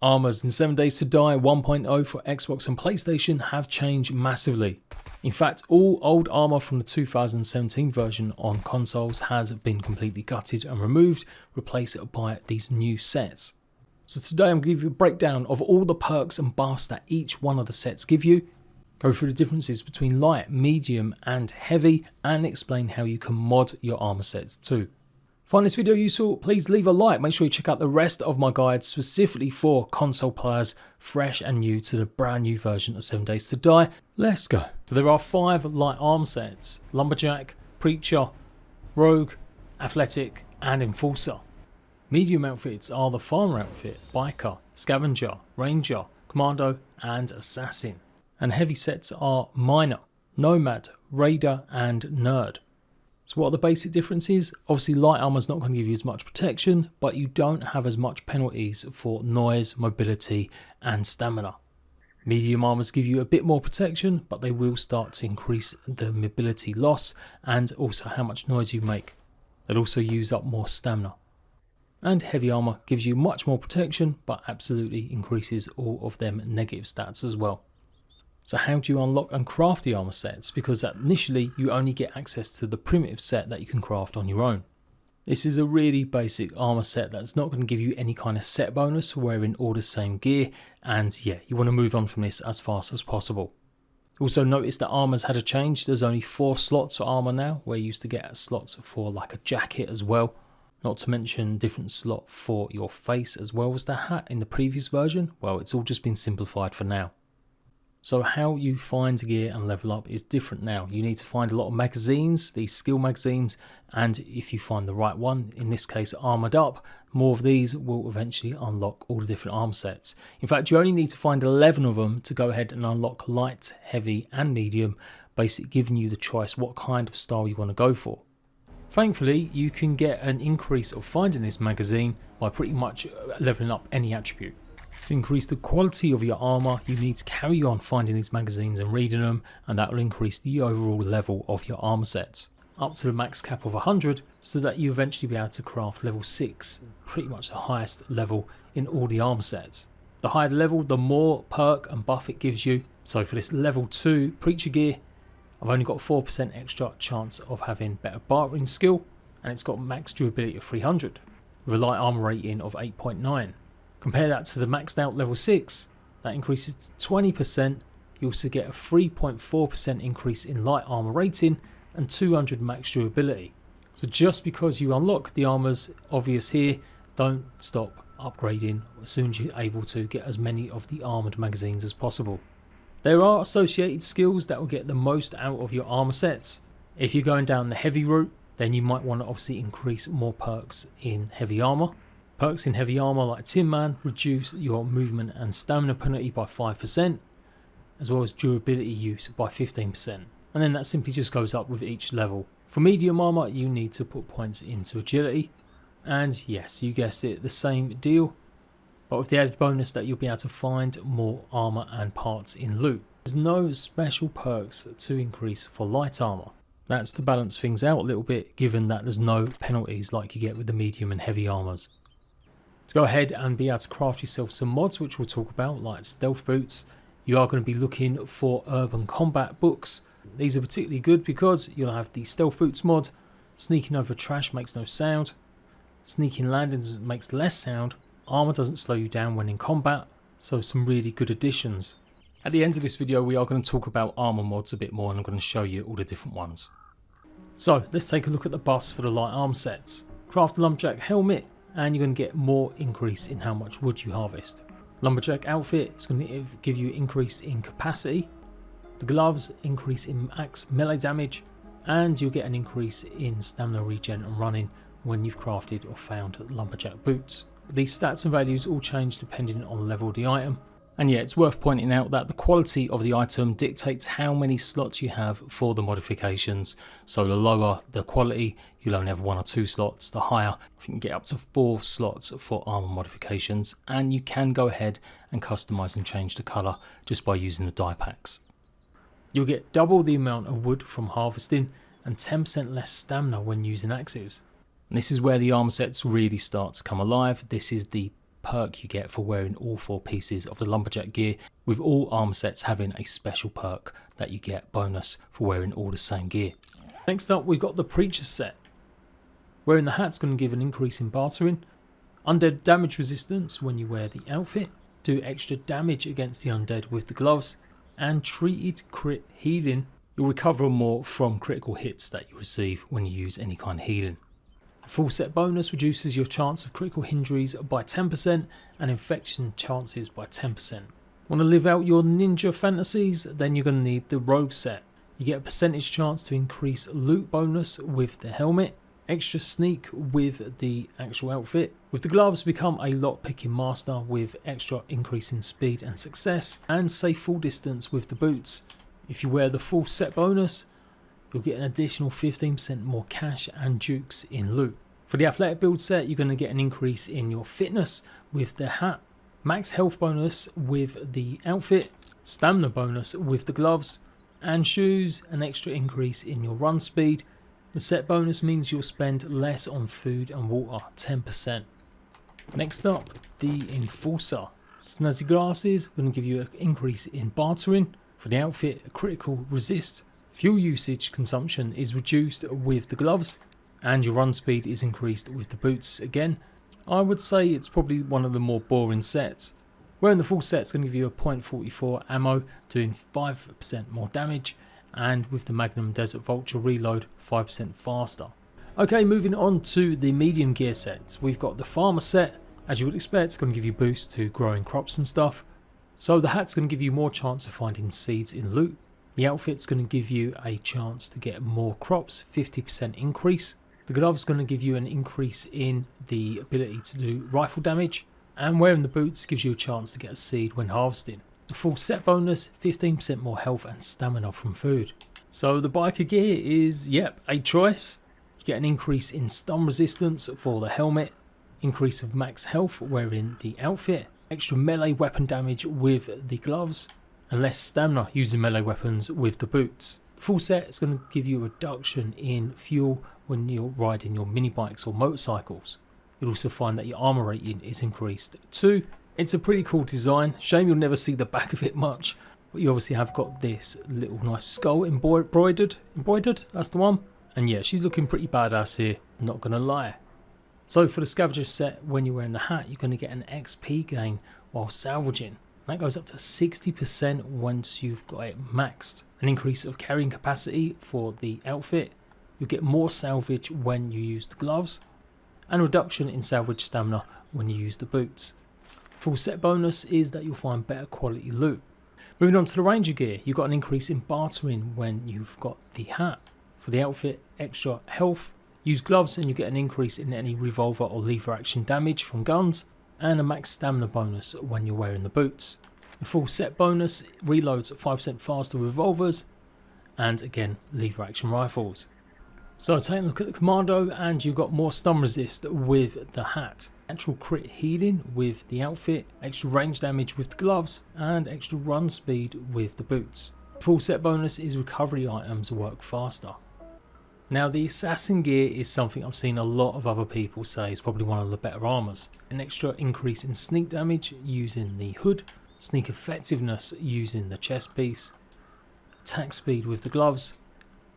Armors in 7 Days to Die 1.0 for Xbox and PlayStation have changed massively. In fact, all old armor from the 2017 version on consoles has been completely gutted and removed, replaced by these new sets. So today I'm going to give you a breakdown of all the perks and buffs that each one of the sets give you, go through the differences between light, medium and heavy, and explain how you can mod your armor sets too. Find this video useful, please leave a like. Make sure you check out the rest of my guides specifically for console players fresh and new to the brand new version of 7 Days to Die. Let's go. So there are 5 light armor sets: Lumberjack, Preacher, Rogue, Athletic and Enforcer. Medium outfits are the Farmer outfit, Biker, Scavenger, Ranger, Commando and Assassin. And heavy sets are Miner, Nomad, Raider and Nerd. So what are the basic differences? Obviously light armor is not going to give you as much protection, but you don't have as much penalties for noise, mobility and stamina. Medium armors give you a bit more protection, but they will start to increase the mobility loss and also how much noise you make. They'll also use up more stamina. And heavy armor gives you much more protection, but absolutely increases all of them negative stats as well. So how do you unlock and craft the armor sets? Because initially you only get access to the primitive set that you can craft on your own. This is a really basic armor set that's not going to give you any kind of set bonus for wearing all the same gear, and yeah, you want to move on from this as fast as possible. Also notice that armors had a change. There's only 4 slots for armor now, where you used to get slots for like a jacket as well. Not to mention different slot for your face as well as the hat in the previous version. Well, it's all just been simplified for now. So how you find gear and level up is different now. You need to find a lot of magazines, these skill magazines, and if you find the right one, in this case Armored Up, more of these will eventually unlock all the different armor sets. In fact, you only need to find 11 of them to go ahead and unlock light, heavy and medium, basically giving you the choice what kind of style you want to go for. Thankfully, you can get an increase of finding this magazine by pretty much leveling up any attribute. To increase the quality of your armor, you need to carry on finding these magazines and reading them, and that will increase the overall level of your armor sets up to the max cap of 100, so that you eventually be able to craft level 6, pretty much the highest level in all the armor sets. The higher the level, the more perk and buff it gives you. So for this level 2 Preacher gear, I've only got 4% extra chance of having better bartering skill, and it's got max durability of 300 with a light armor rating of 8.9. Compare that to the maxed out level 6, that increases to 20%. You also get a 3.4% increase in light armor rating and 200 max durability. So just because you unlock the armors obvious here, don't stop upgrading as soon as you're able to get as many of the armored magazines as possible. There are associated skills that will get the most out of your armor sets. If you're going down the heavy route, then you might want to obviously increase more perks in heavy armor. Perks in heavy armor like Tin Man reduce your movement and stamina penalty by 5%, as well as durability use by 15%. And then that simply just goes up with each level. For medium armor, you need to put points into agility. And yes, you guessed it, the same deal, but with the added bonus that you'll be able to find more armor and parts in loot. There's no special perks to increase for light armor. That's to balance things out a little bit, given that there's no penalties like you get with the medium and heavy armors. To go ahead and be able to craft yourself some mods, which we'll talk about, like stealth boots, you are going to be looking for urban combat books. These are particularly good because you'll have the stealth boots mod. Sneaking over trash makes no sound. Sneaking landings makes less sound. Armor doesn't slow you down when in combat. So some really good additions. At the end of this video, we are going to talk about armor mods a bit more, and I'm going to show you all the different ones. So let's take a look at the buffs for the light armor sets. Craft a lumberjack helmet, and you're going to get more increase in how much wood you harvest. Lumberjack outfit is going to give you increase in capacity. The gloves increase in max melee damage, and you'll get an increase in stamina regen and running when you've crafted or found lumberjack boots. These stats and values all change depending on the level of the item. And yeah, it's worth pointing out that the quality of the item dictates how many slots you have for the modifications. So the lower the quality, you'll only have 1 or 2 slots. The higher, you can get up to 4 slots for armor modifications, and you can go ahead and customize and change the color just by using the die packs. You'll get double the amount of wood from harvesting and 10% less stamina when using axes. And this is where the armor sets really start to come alive. This is the perk you get for wearing all 4 pieces of the lumberjack gear, with all armor sets having a special perk that you get bonus for wearing all the same gear. Next up, we've got the preacher set. Wearing the hat's going to give an increase in bartering, undead damage resistance when you wear the outfit, do extra damage against the undead with the gloves, and treated crit healing. You'll recover more from critical hits that you receive when you use any kind of healing. The full set bonus reduces your chance of critical injuries by 10% and infection chances by 10%. Want to live out your ninja fantasies? Then you're going to need the rogue set. You get a percentage chance to increase loot bonus with the helmet, extra sneak with the actual outfit. With the gloves, become a lock picking master with extra increase in speed and success, and safe full distance with the boots. If you wear the full set bonus, you'll get an additional 15% more cash and dukes in loot. For the athletic build set, you're going to get an increase in your fitness with the hat, max health bonus with the outfit, stamina bonus with the gloves and shoes, an extra increase in your run speed. The set bonus means you'll spend less on food and water, 10%. Next up, the enforcer. Snazzy glasses going to give you an increase in bartering. For the outfit, a critical resist. Fuel usage consumption is reduced with the gloves, and your run speed is increased with the boots again. I would say it's probably one of the more boring sets. Wearing the full set is going to give you a .44 ammo, doing 5% more damage, and with the Magnum Desert Vulture reload 5% faster. Okay, moving on to the medium gear sets. We've got the farmer set. As you would expect, it's going to give you boosts to growing crops and stuff. So the hat's going to give you more chance of finding seeds in loot. The outfit's going to give you a chance to get more crops, 50% increase. The glove's going to give you an increase in the ability to do rifle damage. And wearing the boots gives you a chance to get a seed when harvesting. The full set bonus, 15% more health and stamina from food. So the biker gear is, a choice. You get an increase in stun resistance for the helmet, increase of max health wearing the outfit, extra melee weapon damage with the gloves, and less stamina using melee weapons with the boots. The full set is going to give you a reduction in fuel when you're riding your mini bikes or motorcycles. You'll also find that your armor rating is increased too. It's a pretty cool design. Shame you'll never see the back of it much, but you obviously have got this little nice skull embroidered, that's the one. And yeah, she's looking pretty badass here, not gonna lie. So for the scavenger set, when you're wearing the hat, you're going to get an XP gain while salvaging. That goes up to 60% once you've got it maxed. An increase of carrying capacity for the outfit. You'll get more salvage when you use the gloves. And a reduction in salvage stamina when you use the boots. Full set bonus is that you'll find better quality loot. Moving on to the ranger gear, you've got an increase in bartering when you've got the hat. For the outfit, extra health. Use gloves and you get an increase in any revolver or lever action damage from guns, and a max stamina bonus when you're wearing the boots. The full set bonus reloads 5% faster revolvers, and again lever action rifles. So taking a look at the commando, and you've got more stun resist with the hat, natural crit healing with the outfit, extra range damage with the gloves, and extra run speed with the boots. Full set bonus is recovery items work faster. Now the assassin gear is something I've seen a lot of other people say is probably one of the better armors. An extra increase in sneak damage using the hood, sneak effectiveness using the chest piece, attack speed with the gloves,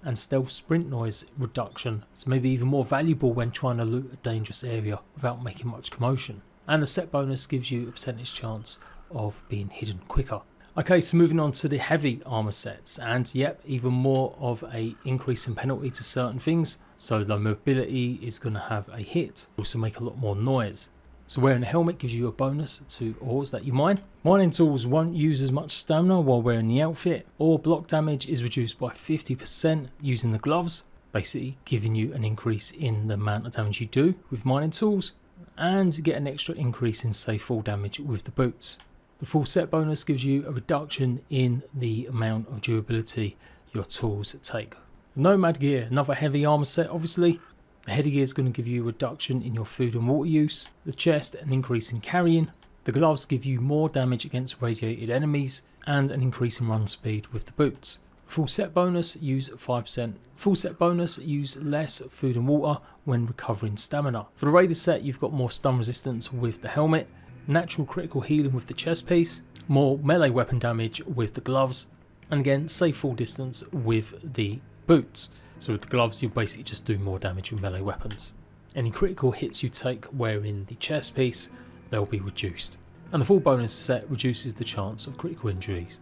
and stealth sprint noise reduction, so maybe even more valuable when trying to loot a dangerous area without making much commotion. And the set bonus gives you a percentage chance of being hidden quicker. Okay, so moving on to the heavy armor sets, and even more of a increase in penalty to certain things. So low mobility is going to have a hit, also make a lot more noise. So wearing a helmet gives you a bonus to ores that you mine. Mining tools won't use as much stamina while wearing the outfit. Ore block damage is reduced by 50% using the gloves, basically giving you an increase in the amount of damage you do with mining tools, and you get an extra increase in safe fall damage with the boots. The full set bonus gives you a reduction in the amount of durability your tools take. The nomad gear, another heavy armor set obviously. The headgear is going to give you a reduction in your food and water use. The chest, an increase in carrying. The gloves give you more damage against radiated enemies and an increase in run speed with the boots. Full set bonus, use 5%. Full set bonus, use less food and water when recovering stamina. For the raider set, you've got more stun resistance with the helmet, natural critical healing with the chest piece, more melee weapon damage with the gloves, and again safe fall distance with the boots. So with the gloves you'll basically just do more damage with melee weapons. Any critical hits you take wearing the chest piece, they'll be reduced. And the full bonus set reduces the chance of critical injuries.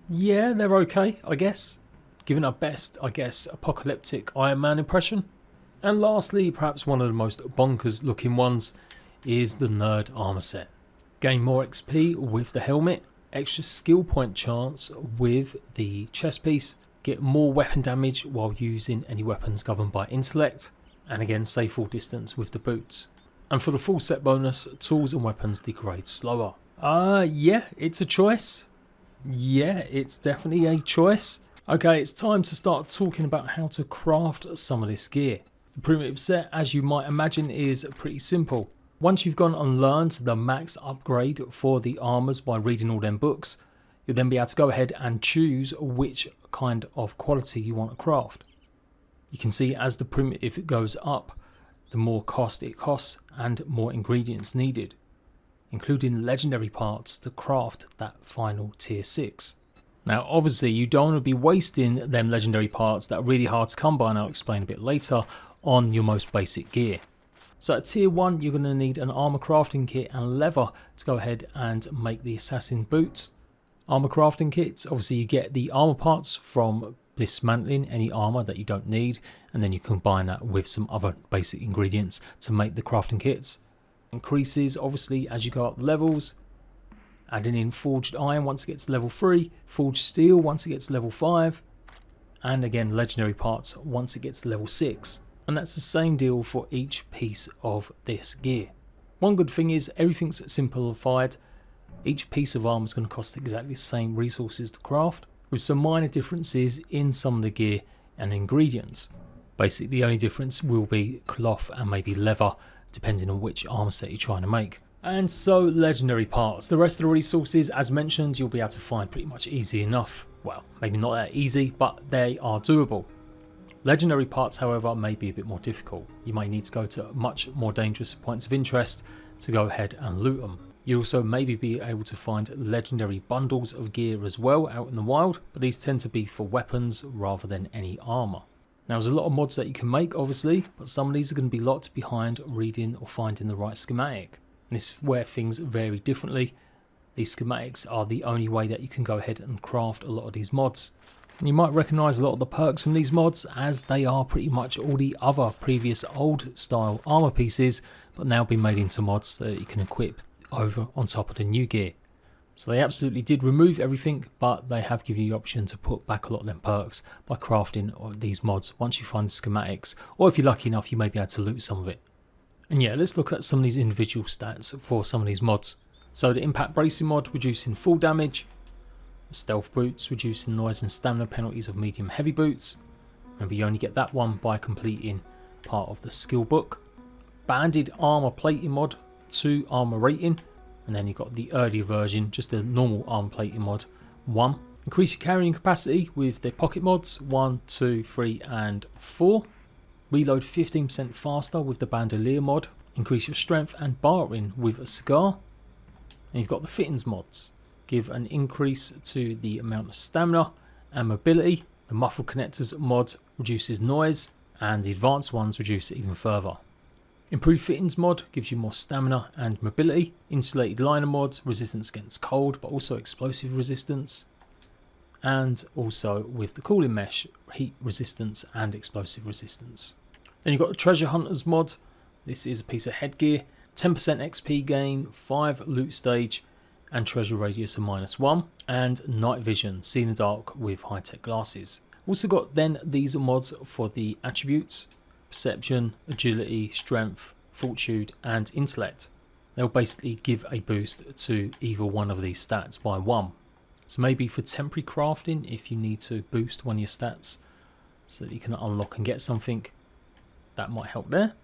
Yeah, they're okay, I guess. Given our best, I guess, apocalyptic Iron Man impression. And lastly, perhaps one of the most bonkers looking ones, is the Nerd Armor set. Gain more XP with the helmet, extra skill point chance with the chest piece, get more weapon damage while using any weapons governed by intellect, and again safe fall distance with the boots. And for the full set bonus, tools and weapons degrade slower. Yeah, it's a choice. Yeah, it's definitely a choice. Okay, it's time to start talking about how to craft some of this gear. The primitive set, as you might imagine, is pretty simple. Once you've gone and learned the max upgrade for the armors by reading all them books, you'll then be able to go ahead and choose which kind of quality you want to craft. You can see as the primitive goes up, the more cost it costs and more ingredients needed, including legendary parts to craft that final tier 6. Now obviously you don't want to be wasting them legendary parts that are really hard to come by, and I'll explain a bit later, on your most basic gear. So at tier 1 you're going to need an armor crafting kit and leather to go ahead and make the assassin boots. Armor crafting kits, obviously you get the armor parts from dismantling any armor that you don't need, and then you combine that with some other basic ingredients to make the crafting kits. Increases obviously as you go up levels, adding in forged iron once it gets level 3, forged steel once it gets level 5, and again legendary parts once it gets level 6. And that's the same deal for each piece of this gear. One good thing is everything's simplified. Each piece of armor is going to cost exactly the same resources to craft, with some minor differences in some of the gear and ingredients. Basically the only difference will be cloth and maybe leather, depending on which armor set you're trying to make. And so legendary parts. The rest of the resources, as mentioned, you'll be able to find pretty much easy enough. Well, maybe not that easy, but they are doable. Legendary parts, however, may be a bit more difficult. You may need to go to much more dangerous points of interest to go ahead and loot them. You also maybe be able to find legendary bundles of gear as well out in the wild, but these tend to be for weapons rather than any armor. Now there's a lot of mods that you can make obviously, but some of these are going to be locked behind reading or finding the right schematic. And this is where things vary differently. These schematics are the only way that you can go ahead and craft a lot of these mods. And you might recognise a lot of the perks from these mods, as they are pretty much all the other previous old style armor pieces, but now been made into mods so that you can equip over on top of the new gear. So they absolutely did remove everything, but they have given you the option to put back a lot of them perks by crafting these mods once you find the schematics, or if you're lucky enough you may be able to loot some of it. And yeah, let's look at some of these individual stats for some of these mods. So the impact bracing mod, reducing full damage. Stealth boots, reducing noise and stamina penalties of medium heavy boots. Remember you only get that one by completing part of the skill book. Banded armor plating mod, 2 armor rating. And then you've got the earlier version, just the normal armor plating mod, 1. Increase your carrying capacity with the pocket mods, 1, 2, 3 and 4. Reload 15% faster with the bandolier mod. Increase your strength and barring with a cigar. And you've got the fittings mods. Give an increase to the amount of stamina and mobility. The muffled connectors mod reduces noise, and the advanced ones reduce it even further. Improved fittings mod gives you more stamina and mobility. Insulated liner mods, resistance against cold, but also explosive resistance. And also with the cooling mesh, heat resistance and explosive resistance. Then you've got the treasure hunters mod. This is a piece of headgear. 10% XP gain, 5 loot stage, and treasure radius of -1, and night vision, see in the dark with high-tech glasses. Also got then these mods for the attributes, perception, agility, strength, fortitude and intellect. They'll basically give a boost to either one of these stats by 1. So maybe for temporary crafting, if you need to boost one of your stats so that you can unlock and get something, that might help there.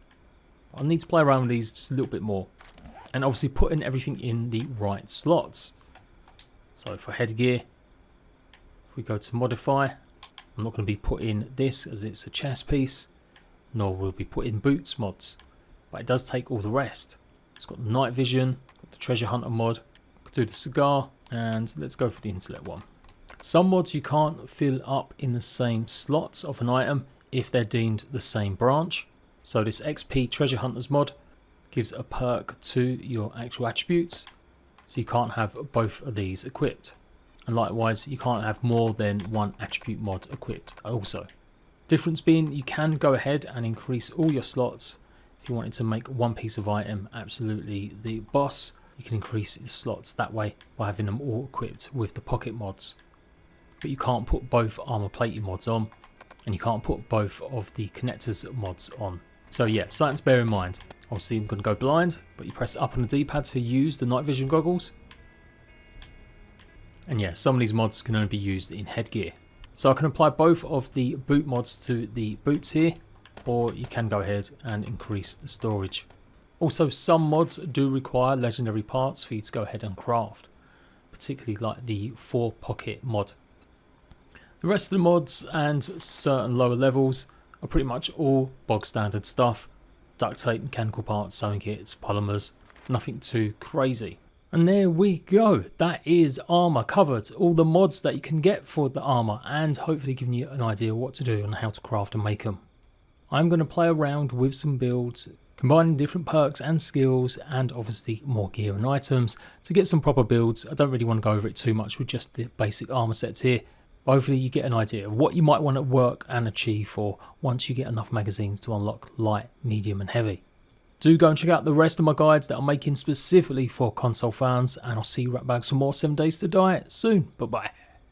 I'll need to play around with these just a little bit more. And obviously putting everything in the right slots. So for headgear, if we go to modify, I'm not going to be putting this as it's a chest piece, nor will be putting boots mods, but it does take all the rest. It's got night vision, the treasure hunter mod, could do the cigar, and let's go for the intellect one. Some mods you can't fill up in the same slots of an item if they're deemed the same branch. So this XP treasure hunters mod gives a perk to your actual attributes, so you can't have both of these equipped. And likewise, you can't have more than one attribute mod equipped also. Difference being, you can go ahead and increase all your slots. If you wanted to make one piece of item absolutely the boss, you can increase your slots that way by having them all equipped with the pocket mods. But you can't put both armor plating mods on, and you can't put both of the connectors mods on. So yeah, something to bear in mind. Obviously I'm going to go blind, but you press up on the D-pad to use the night vision goggles. And yeah, some of these mods can only be used in headgear. So I can apply both of the boot mods to the boots here, or you can go ahead and increase the storage. Also, some mods do require legendary parts for you to go ahead and craft, particularly like the 4 pocket mod. The rest of the mods and certain lower levels are pretty much all bog standard stuff. Duct tape, mechanical parts, sewing kits, polymers, nothing too crazy. And there we go, that is armor covered, all the mods that you can get for the armor, and hopefully giving you an idea what to do and how to craft and make them. I'm going to play around with some builds, combining different perks and skills, and obviously more gear and items to get some proper builds. I don't really want to go over it too much with just the basic armor sets here. Hopefully you get an idea of what you might want to work and achieve for once you get enough magazines to unlock light, medium and heavy. Do go and check out the rest of my guides that I'm making specifically for console fans, and I'll see you ratbags for more 7 Days to Die soon. Bye bye.